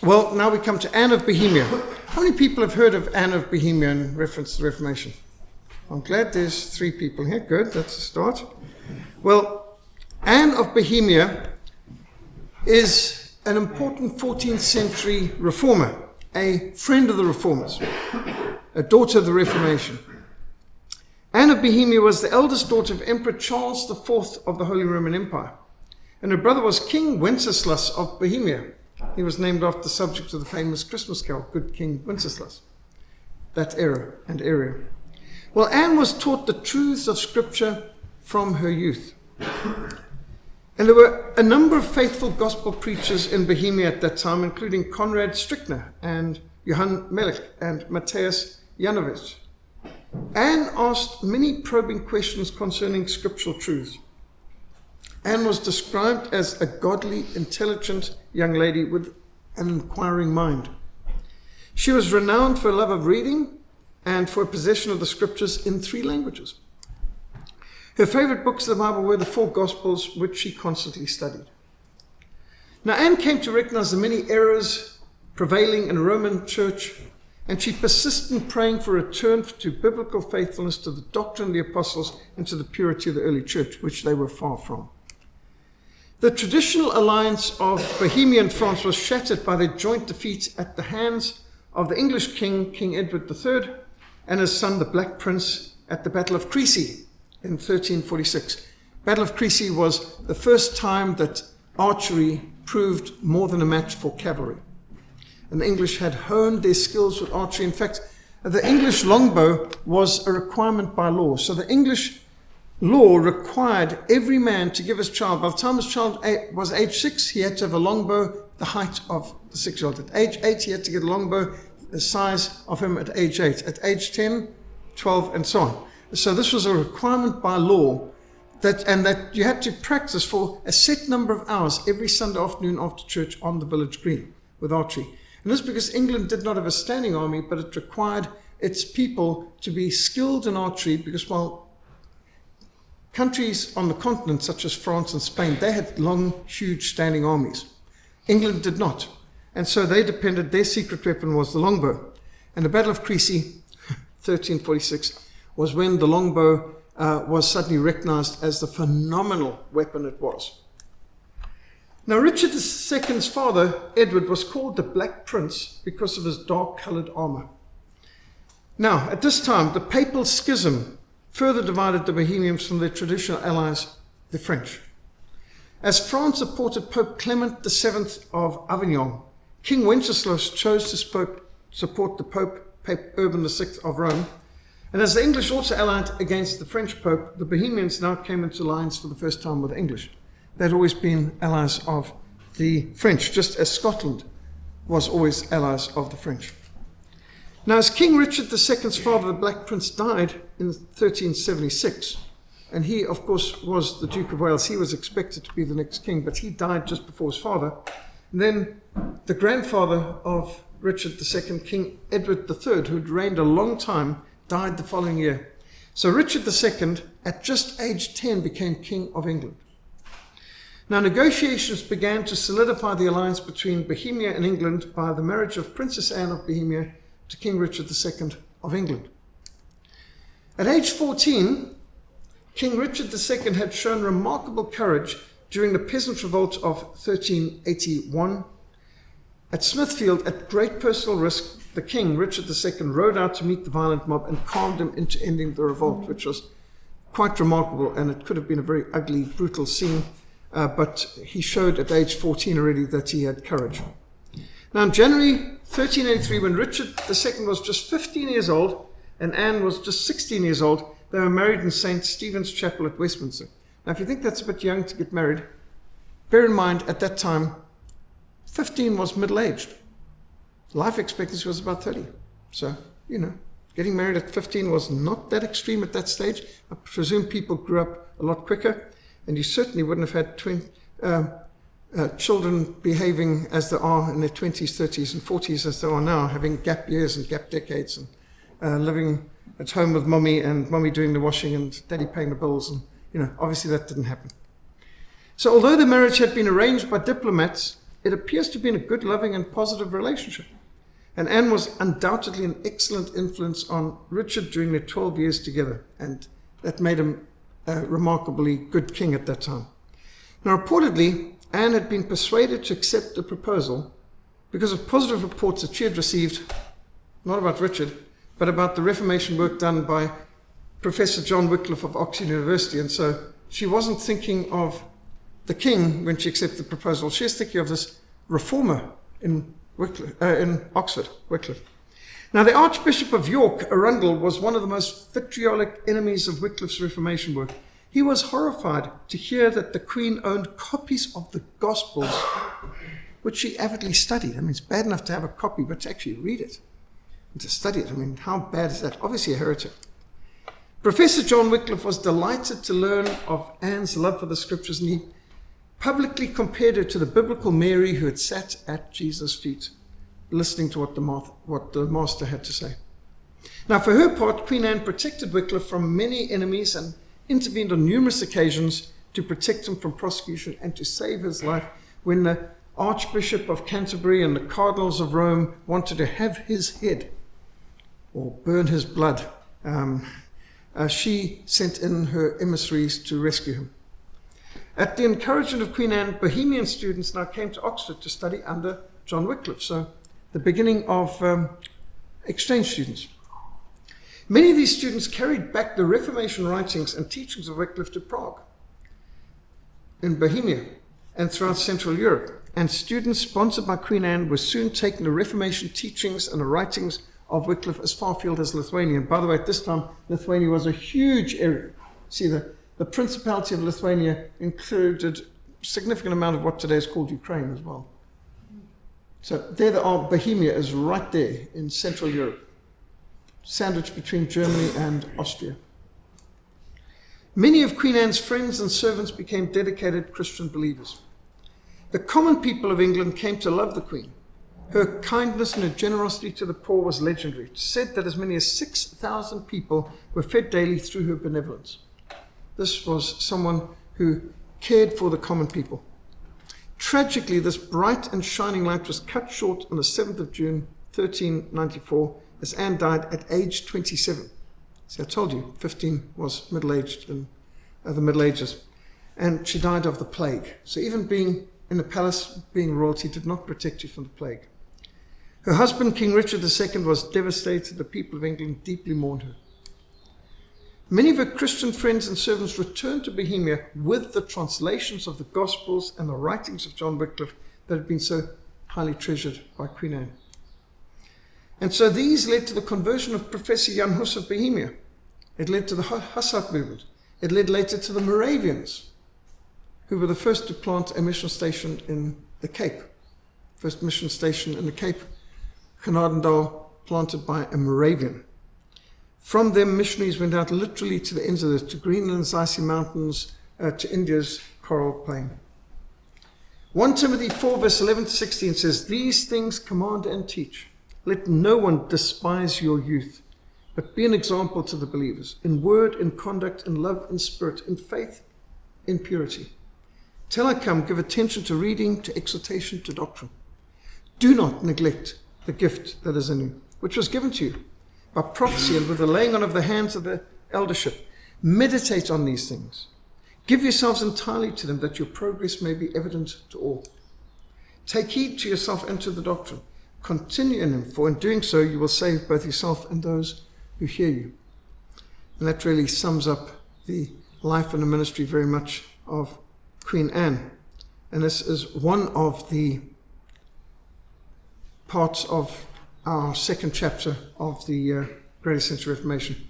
Well, now we come to Anne of Bohemia. How many people have heard of Anne of Bohemia in reference to the Reformation? I'm glad there's 3 people here. Good, that's a start. Well, Anne of Bohemia is an important 14th century reformer, a friend of the reformers, a daughter of the Reformation. Anne of Bohemia was the eldest daughter of Emperor Charles IV of the Holy Roman Empire, and her brother was King Wenceslas of Bohemia. He was named after the subject of the famous Christmas carol, Good King Wenceslas, that era and area. Well, Anne was taught the truths of Scripture from her youth. And there were a number of faithful gospel preachers in Bohemia at that time, including Conrad Strickner and Johann Melech and Matthias Janowicz. Anne asked many probing questions concerning scriptural truths. Anne was described as a godly, intelligent young lady with an inquiring mind. She was renowned for a love of reading and for possession of the scriptures in 3 languages. Her favorite books of the Bible were the 4 Gospels, which she constantly studied. Now, Anne came to recognize the many errors prevailing in the Roman church, and she persisted in praying for a return to biblical faithfulness to the doctrine of the apostles and to the purity of the early church, which they were far from. The traditional alliance of Bohemia and France was shattered by their joint defeat at the hands of the English king, King Edward III, and his son, the Black Prince, at the Battle of Crécy in 1346. Battle of Crécy was the first time that archery proved more than a match for cavalry. And the English had honed their skills with archery. In fact, the English longbow was a requirement by law. So the English law required every man to give his child, by the time his child was age 6, he had to have a longbow the height of the 6-year-old. At age 8, he had to get a longbow the size of him at age 8. At age 10, 12, and so on. So this was a requirement by law that you had to practice for a set number of hours every Sunday afternoon after church on the village green with archery. And this is because England did not have a standing army, but it required its people to be skilled in archery, because while countries on the continent, such as France and Spain, they had long, huge standing armies. England did not. And so they depended, their secret weapon was the longbow. And the Battle of Crécy, 1346, was when the longbow was suddenly recognized as the phenomenal weapon it was. Now, Richard II's father, Edward, was called the Black Prince because of his dark-colored armor. Now, at this time, the papal schism further divided the Bohemians from their traditional allies, the French. As France supported Pope Clement VII of Avignon, King Wenceslas chose to support the Pope Urban VI of Rome. And as the English also allied against the French Pope, the Bohemians now came into alliance for the first time with the English. They'd always been allies of the French, just as Scotland was always allies of the French. Now, as King Richard II's father, the Black Prince, died in 1376, and he, of course, was the Duke of Wales. He was expected to be the next king, but he died just before his father. And then the grandfather of Richard II, King Edward III, who'd reigned a long time, died the following year. So Richard II, at just age 10, became King of England. Now, negotiations began to solidify the alliance between Bohemia and England by the marriage of Princess Anne of Bohemia to King Richard II of England. At age 14, King Richard II had shown remarkable courage during the peasant revolt of 1381. At Smithfield, at great personal risk, the king, Richard II, rode out to meet the violent mob and calmed them into ending the revolt, which was quite remarkable, and it could have been a very ugly, brutal scene. But he showed at age 14 already that he had courage. Now, in January 1383, when Richard II was just 15 years old and Anne was just 16 years old, they were married in St. Stephen's Chapel at Westminster. Now, if you think that's a bit young to get married, bear in mind at that time, 15 was middle-aged. Life expectancy was about 30. So, getting married at 15 was not that extreme at that stage. I presume people grew up a lot quicker. And you certainly wouldn't have had children behaving as they are in their 20s, 30s, and 40s as they are now, having gap years and gap decades, and living at home with mommy and mommy doing the washing and daddy paying the bills. And, obviously that didn't happen. So although the marriage had been arranged by diplomats, it appears to have been a good, loving, and positive relationship. And Anne was undoubtedly an excellent influence on Richard during their 12 years together, and that made him a remarkably good king at that time. Now, reportedly, Anne had been persuaded to accept the proposal because of positive reports that she had received, not about Richard, but about the Reformation work done by Professor John Wycliffe of Oxford University. And so she wasn't thinking of the king when she accepted the proposal. She was thinking of this reformer in Oxford, Wycliffe. Now, the Archbishop of York, Arundel, was one of the most vitriolic enemies of Wycliffe's Reformation work. He was horrified to hear that the Queen owned copies of the Gospels, which she avidly studied. I mean, it's bad enough to have a copy, but to actually read it and to study it, I mean, how bad is that? Obviously a heretic. Professor John Wycliffe was delighted to learn of Anne's love for the Scriptures, and he publicly compared her to the biblical Mary who had sat at Jesus' feet, listening to what the Master had to say. Now, for her part, Queen Anne protected Wycliffe from many enemies and intervened on numerous occasions to protect him from prosecution and to save his life when the Archbishop of Canterbury and the Cardinals of Rome wanted to have his head or burn his blood. She sent in her emissaries to rescue him. At the encouragement of Queen Anne, Bohemian students now came to Oxford to study under John Wycliffe, so the beginning of exchange students. Many of these students carried back the Reformation writings and teachings of Wycliffe to Prague, in Bohemia, and throughout Central Europe. And students sponsored by Queen Anne were soon taking the Reformation teachings and the writings of Wycliffe as far afield as Lithuania. And by the way, at this time, Lithuania was a huge area. See, the Principality of Lithuania included a significant amount of what today is called Ukraine as well. So there they are. Bohemia is right there in Central Europe, sandwiched between Germany and Austria. Many of Queen Anne's friends and servants became dedicated Christian believers. The common people of England came to love the Queen. Her kindness and her generosity to the poor was legendary. It's said that as many as 6,000 people were fed daily through her benevolence. This was someone who cared for the common people. Tragically, this bright and shining light was cut short on the 7th of June, 1394, as Anne died at age 27. See, I told you, 15 was middle-aged in the Middle Ages. And she died of the plague. So even being in the palace, being royalty, did not protect you from the plague. Her husband, King Richard II, was devastated. The people of England deeply mourned her. Many of her Christian friends and servants returned to Bohemia with the translations of the Gospels and the writings of John Wycliffe that had been so highly treasured by Queen Anne. And so these led to the conversion of Professor Jan Hus of Bohemia. It led to the Hussite movement. It led later to the Moravians, who were the first to plant a mission station in the Cape. First mission station in the Cape, Canardendal, planted by a Moravian. From them, missionaries went out literally to the ends of to Greenland's icy mountains, to India's coral plain. 1 Timothy 4 verse 11 to 16 says, "These things command and teach. Let no one despise your youth, but be an example to the believers, in word, in conduct, in love, in spirit, in faith, in purity. Till I come, give attention to reading, to exhortation, to doctrine. Do not neglect the gift that is in you, which was given to you by prophecy and with the laying on of the hands of the eldership. Meditate on these things. Give yourselves entirely to them, that your progress may be evident to all. Take heed to yourself and to the doctrine. Continue in them, for in doing so you will save both yourself and those who hear you." And that really sums up the life and the ministry very much of Queen Anne. And this is one of the parts of our second chapter of the Great Essential Reformation.